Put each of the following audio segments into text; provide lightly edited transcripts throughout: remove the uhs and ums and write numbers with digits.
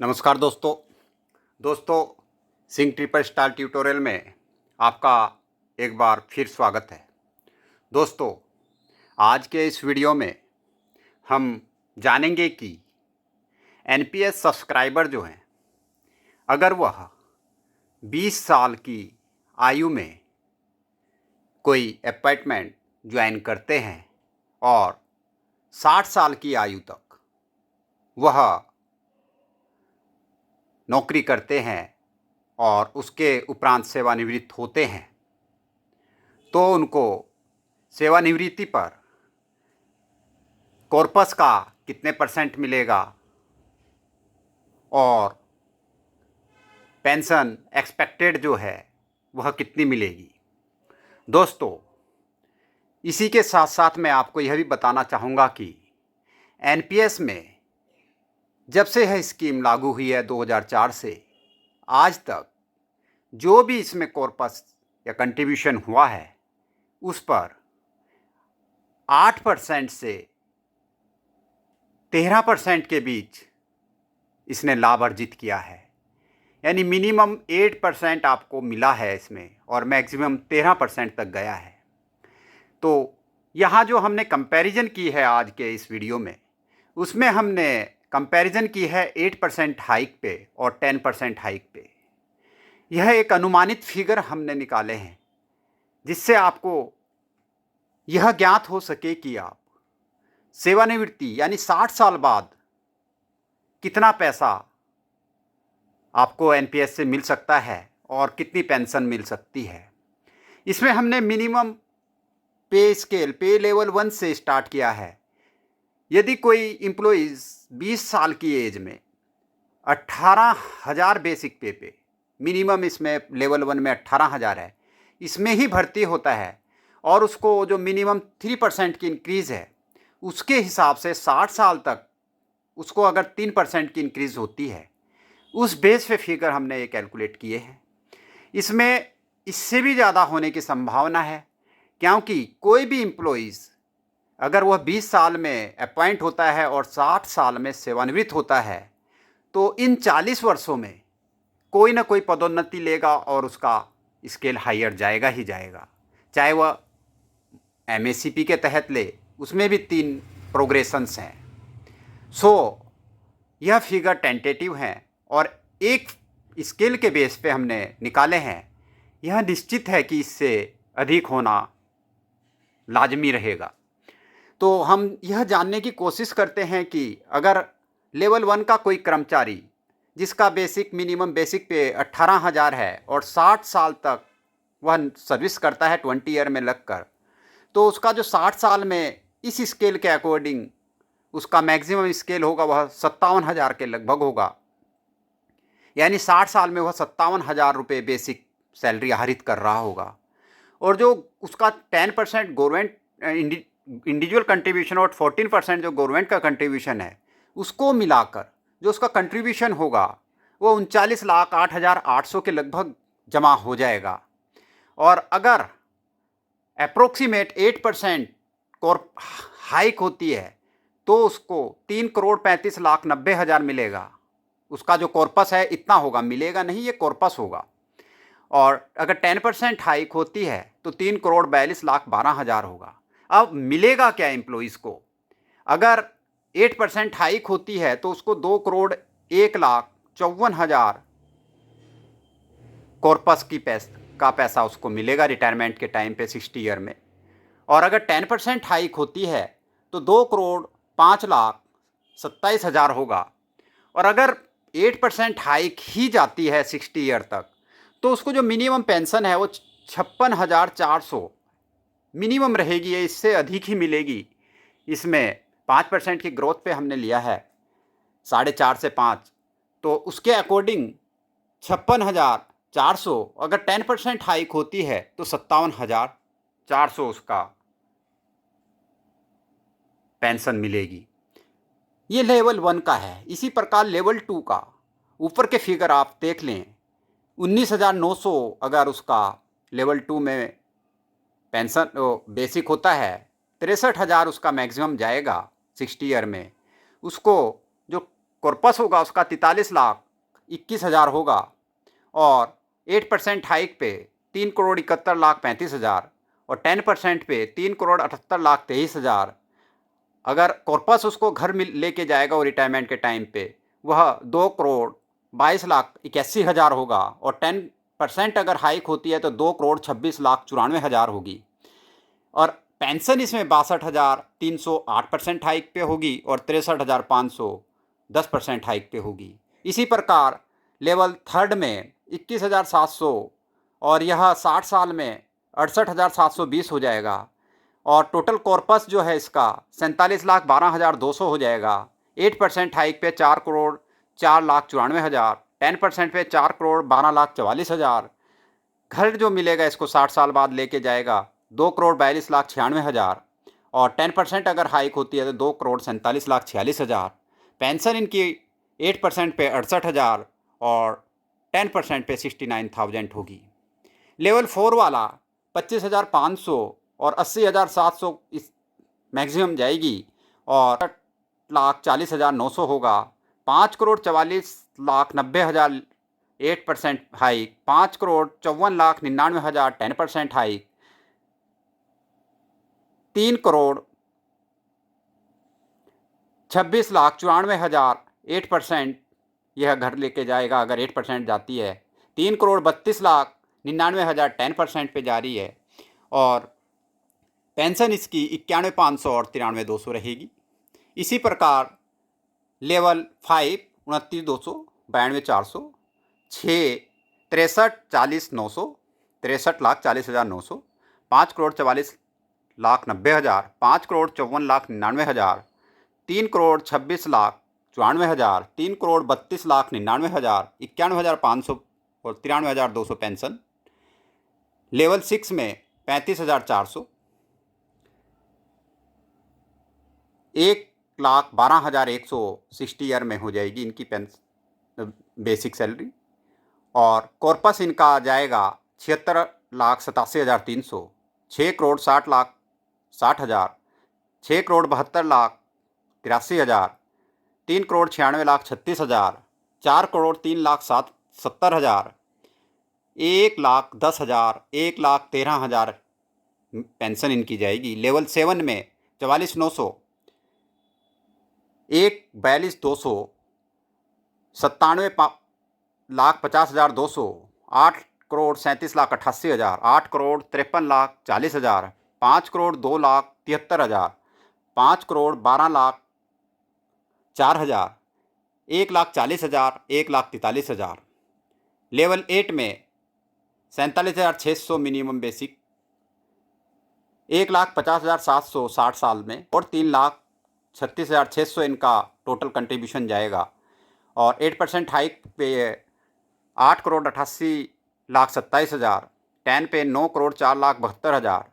नमस्कार दोस्तों Singh triple star tutorial में आपका एक बार फिर स्वागत है। दोस्तों, आज के इस वीडियो में हम जानेंगे कि एनपीएस सब्सक्राइबर जो हैं, अगर वह 20 साल की आयु में कोई अपॉइंटमेंट ज्वाइन करते हैं और 60 साल की आयु तक वह नौकरी करते हैं और उसके उपरांत सेवानिवृत्त होते हैं, तो उनको सेवानिवृत्ति पर कॉर्पस का कितने % मिलेगा और पेंशन एक्सपेक्टेड जो है वह कितनी मिलेगी। दोस्तों, इसी के साथ साथ मैं आपको यह भी बताना चाहूँगा कि एनपीएस में जब से यह स्कीम लागू हुई है 2004 से आज तक, जो भी इसमें कॉर्पस या कंट्रीब्यूशन हुआ है उस पर 8% से 13% के बीच इसने लाभ अर्जित किया है। यानी मिनिमम 8% आपको मिला है इसमें और मैक्सिमम 13% तक गया है। तो यहाँ जो हमने कंपैरिजन की है आज के इस वीडियो में, उसमें हमने कंपैरिजन की है 8% हाइक पे और 10% हाइक पे। यह एक अनुमानित फिगर हमने निकाले हैं जिससे आपको यह ज्ञात हो सके कि आप सेवानिवृत्ति यानी 60 साल बाद कितना पैसा आपको एनपीएस से मिल सकता है और कितनी पेंशन मिल सकती है। इसमें हमने मिनिमम पे स्केल पे लेवल 1 से स्टार्ट किया है। यदि कोई एम्प्लॉइज़ 20 साल की एज में 18,000 बेसिक पे मिनिमम, इसमें लेवल 1 में 18,000 है, इसमें ही भर्ती होता है और उसको जो मिनिमम 3% की इंक्रीज़ है उसके हिसाब से 60 साल तक उसको अगर 3% की इंक्रीज़ होती है, उस बेस पे फिगर हमने ये कैलकुलेट किए हैं। इसमें इससे भी ज़्यादा होने की संभावना है, क्योंकि कोई भी एम्प्लॉइज़ अगर वह 20 साल में अपॉइंट होता है और 60 साल में सेवानिवृत्त होता है, तो इन 40 वर्षों में कोई ना कोई पदोन्नति लेगा और उसका स्केल हायर जाएगा ही जाएगा। चाहे वह एमएससीपी के तहत ले, उसमें भी 3 प्रोग्रेशंस हैं। यह फिगर टेंटेटिव हैं और एक स्केल के बेस पे हमने निकाले हैं। यह निश्चित है कि इससे अधिक होना लाजमी रहेगा। तो हम यह जानने की कोशिश करते हैं कि अगर लेवल 1 का कोई कर्मचारी जिसका मिनिमम बेसिक पे 18,000 है और 60 साल तक वह सर्विस करता है 20 ईयर में लगकर, तो उसका जो 60 साल में इस स्केल के अकॉर्डिंग उसका मैक्सिमम स्केल होगा वह 57,000 के लगभग होगा। यानी 60 साल में वह 57,000 रुपये बेसिक सैलरी आहरित कर रहा होगा। और जो उसका 10% गवर्नमेंट इंडिविजुअल कंट्रीब्यूशन और 14% जो गवर्नमेंट का कंट्रीब्यूशन है, उसको मिलाकर जो उसका कंट्रीब्यूशन होगा वो 39,08,800 के लगभग जमा हो जाएगा। और अगर अप्रोक्सीमेट 8% हाइक होती है तो उसको 3,35,90,000 मिलेगा। उसका जो कॉर्पस है इतना होगा, मिलेगा नहीं, ये कॉर्पस होगा। और अगर 10% हाइक होती है तो 3,42,12,000 होगा। अब मिलेगा क्या एम्प्लॉइज़ को? अगर 8% हाइक होती है तो उसको 2,01,54,000 कॉर्पस का पैसा उसको मिलेगा रिटायरमेंट के टाइम पे 60 ईयर में। और अगर 10% हाइक होती है तो 2,05,27,000 होगा। और अगर 8% हाइक ही जाती है 60 ईयर तक, तो उसको जो मिनिमम पेंशन है वो 56,400 मिनिमम रहेगी। ये इससे अधिक ही मिलेगी। इसमें 5% की ग्रोथ पे हमने लिया है, 4.5 से 5, तो उसके अकॉर्डिंग 56,400। अगर 10% हाइक होती है तो 57,400 उसका पेंशन मिलेगी। ये लेवल 1 का है। इसी प्रकार लेवल 2 का ऊपर के फिगर आप देख लें, 19,900 अगर उसका लेवल 2 में पेंशन बेसिक होता है, 63,000 उसका मैक्सिमम जाएगा 60 ईयर में। उसको जो कॉर्पस होगा उसका 43,21,000 होगा और 8% हाइक पे 3,71,35,000 और 10% पे 3,78,23,000। अगर कॉर्पस उसको घर में लेके जाएगा और रिटायरमेंट के टाइम पे वह 2,22,81,000 होगा और 10% अगर हाइक होती है तो 2,26,94,000 होगी। और पेंशन इसमें 62,308% हाइक पे होगी और 63,510% हाइक पे होगी। इसी प्रकार लेवल थर्ड में 21,700 और यह 60 साल में 68,720 हो जाएगा और टोटल कॉर्पस जो है इसका 47,12,200 हो जाएगा। 8% हाइक पे 4,04,94,000, 10% पे 4,12,44,000। घर जो मिलेगा इसको 60 साल बाद लेके जाएगा 2,42,96,000 और 10% अगर हाइक होती है तो 2,47,46,000। पेंशन इनकी 8% पे 68,000 और 10% पे 69,000 होगी। लेवल 4 वाला 25,500 और 80,700 इस मैक्सिमम जाएगी और 60,40,900 होगा। 5,44,90,000 8% हाइक, 5,54,99,000 10% हाइक, 3,26,94,000 8% यह घर लेके जाएगा अगर 8% जाती है। 3,32,99,000 10% पे जा रही है और पेंशन इसकी 91,500 और 93,200 रहेगी। इसी प्रकार लेवल 5 29,200, 92,400, 6 63,40,900, 63,40,900, 5,44,90,000, 5,54,99,000, 3,26,94,000, 3,32,99,000, 91,500 और 93,200 पेंशन। लेवल 6 में 35,400, 1,12,160 ईयर में हो जाएगी इनकी पेंशन बेसिक सैलरी और कॉर्पस इनका आ जाएगा 76,87,300, 6,60,60,000, 6,72,83,000, 3,96,36,000, 4,03,70,000, 1,10,000, 1,13,000 पेंशन इनकी जाएगी। लेवल 7 में 44,900, 1,42,200, 97,50,200, 8,37,88,000, 8,53,40,000, 5,02,73,000, 5,12,04,000, 1,40,000, 1,43,000। लेवल 8 में 47,600 मिनिमम बेसिक, 1,50,700 60 साल में और 3,36,600 इनका टोटल कंट्रीब्यूशन जाएगा और 8% हाइक पे 8,88,27,000, 10 पे 9,04,72,000।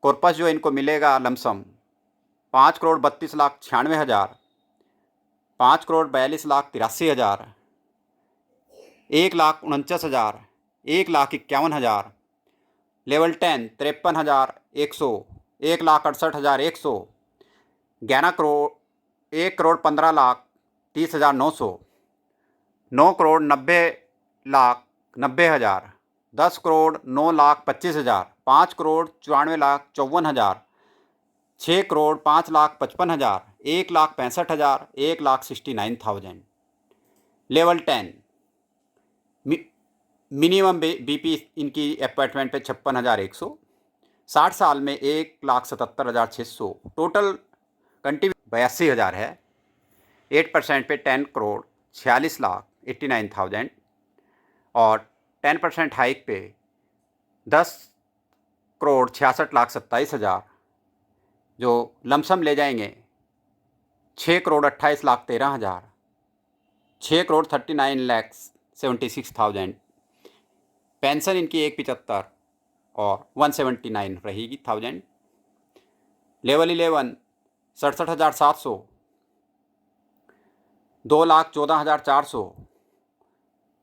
कॉर्पस जो इनको मिलेगा lump sum 5,32,96,000, 5,42,83,000, 1,49,000, 1,51,000। Level 10 53,100, 1,68,100, 1,15,30,900, 9,90,90,000, 10,09,25,000, 5,94,54,000, 6,05,55,000, 1,65,000, 1,69,000। Level 10 minimum BP इनकी अपॉइंटमेंट पे 56,100, 60 साल में 1,77,600, टोटल कंट्रीब्यूशन 82,000 है। 8% पे 10,46,89,000 और 10% हाइक पे 10,66,27,000 जो लमसम ले जाएंगे 6,28,13,000, 6,39,76,000। पेंशन इनकी 1,75 और 179 रहेगी 1000। लेवल 11 67,700, 2,14,400,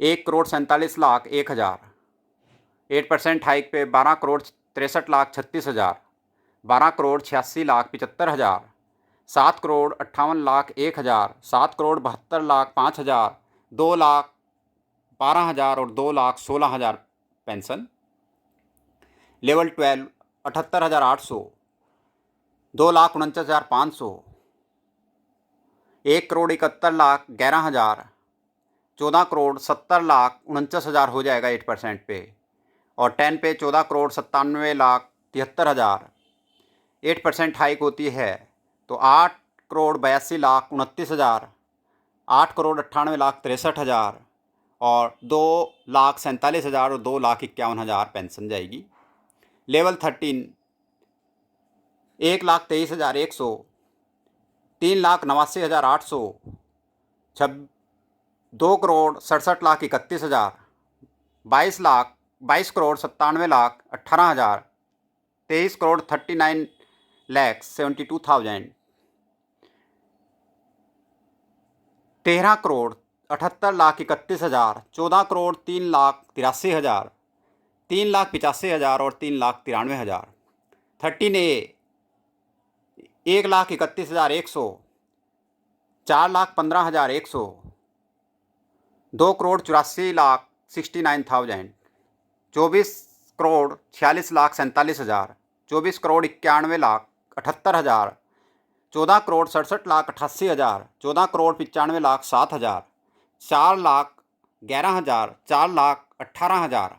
1,47,01,000, 8% हाइक पे 12,63,36,000, 12,86,75,000, 7,58,01,000, 7,72,05,000, 2,12,000 और 2,16,000 पेंशन। लेवल 12 78,800, 2,49,500, 1,71,11,000, 14,70,49,000 हो जाएगा 8% पे, और 10 पे 14,97,73,000। 8% हाइक होती है तो 8,82,29,000, 8,98,63,000 और 2,47,000 और 2,51,000 पेंशन जाएगी। लेवल 13 1,23,100, 3,89,800, 2,67,31,000, 22,97,18,000, 23,39,72,000, 13,78,31,000, 14,03,83,000, 3,85,000 और 3,93,000। 13A 1,31,100, 4,15,100, 2,84,69,000, 24,46,47,000, 24,91,78,000, 14,67,88,000, 14,95,07,000, 4,11,000, 4,18,000।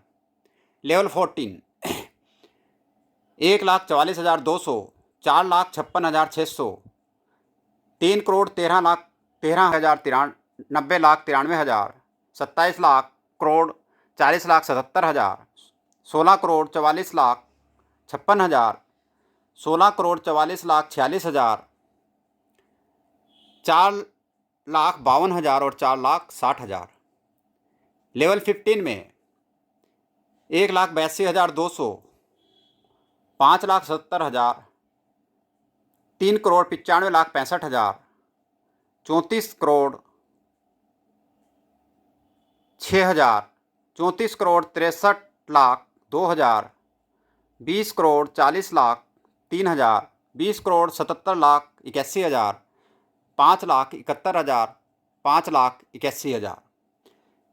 लेवल 14 1,44,200, 4,56,600, 3,13,13,000, 90,93,000, 27 लाख करोड़ 40,77,000, 16,44,56,000, 16,44,46,000, 4,52,000 और 4,60,000। लेवल 15 में 1,82,200, 5,70,000, 3,95,65,000, 34,06,000, 34,63,02,000, 20,40,03,000, 20,77,81,000, 5,71,000, 5,81,000।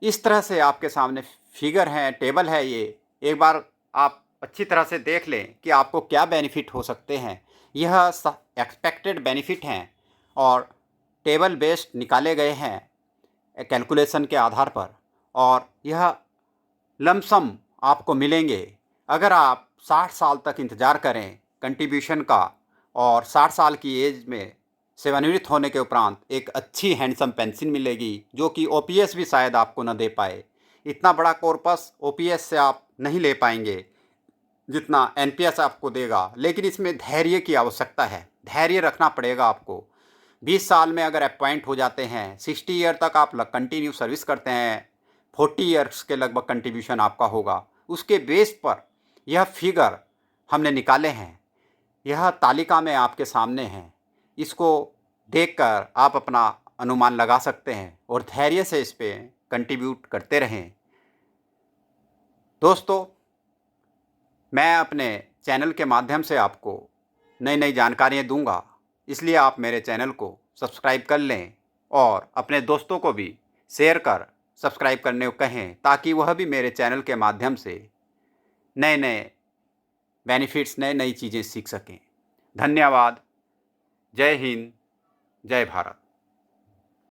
इस तरह से आपके सामने फिगर हैं, टेबल है। ये एक बार आप अच्छी तरह से देख लें कि आपको क्या बेनिफिट हो सकते हैं। यह एक्सपेक्टेड बेनिफिट हैं और टेबल बेस्ड निकाले गए हैं कैलकुलेशन के आधार पर, और यह लमसम आपको मिलेंगे अगर आप 60 साल तक इंतज़ार करें कंट्रीब्यूशन का, और 60 साल की एज में सेवानिवृत्त होने के उपरांत एक अच्छी हैंडसम पेंशन मिलेगी, जो कि ओपीएस भी शायद आपको न दे पाए। इतना बड़ा कॉर्पस ओपीएस से आप नहीं ले पाएंगे जितना एनपीएस आपको देगा, लेकिन इसमें धैर्य की आवश्यकता है। धैर्य रखना पड़ेगा आपको। 20 साल में अगर अपॉइंट हो जाते हैं, 60 ईयर तक आप कंटिन्यू सर्विस करते हैं, 40 ईयर्स के लगभग कंट्रीब्यूशन आपका होगा। उसके बेस पर यह फिगर हमने निकाले हैं, यह तालिका में आपके सामने हैं। इसको देखकर आप अपना अनुमान लगा सकते हैं और धैर्य से इस पे कंट्रीब्यूट करते रहें। दोस्तों, मैं अपने चैनल के माध्यम से आपको नई नई जानकारियाँ दूंगा, इसलिए आप मेरे चैनल को सब्सक्राइब कर लें और अपने दोस्तों को भी शेयर कर सब्सक्राइब करने को कहें, ताकि वह भी मेरे चैनल के माध्यम से नए नए बेनिफिट्स, नई नई चीज़ें सीख सकें। धन्यवाद। जय हिंद, जय भारत।